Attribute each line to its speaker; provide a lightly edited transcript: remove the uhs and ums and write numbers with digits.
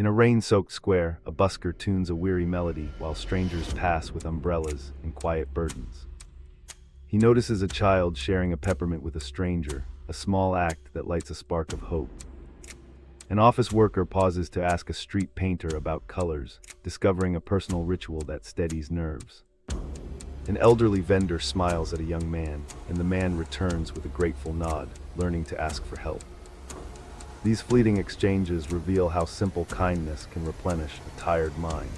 Speaker 1: In a rain-soaked square, a busker tunes a weary melody while strangers pass with umbrellas and quiet burdens. He notices a child sharing a peppermint with a stranger, a small act that lights a spark of hope. An office worker pauses to ask a street painter about colors, discovering a personal ritual that steadies nerves. An elderly vendor smiles at a young man, and the man returns with a grateful nod, learning to ask for help. These fleeting exchanges reveal how simple kindness can replenish a tired mind.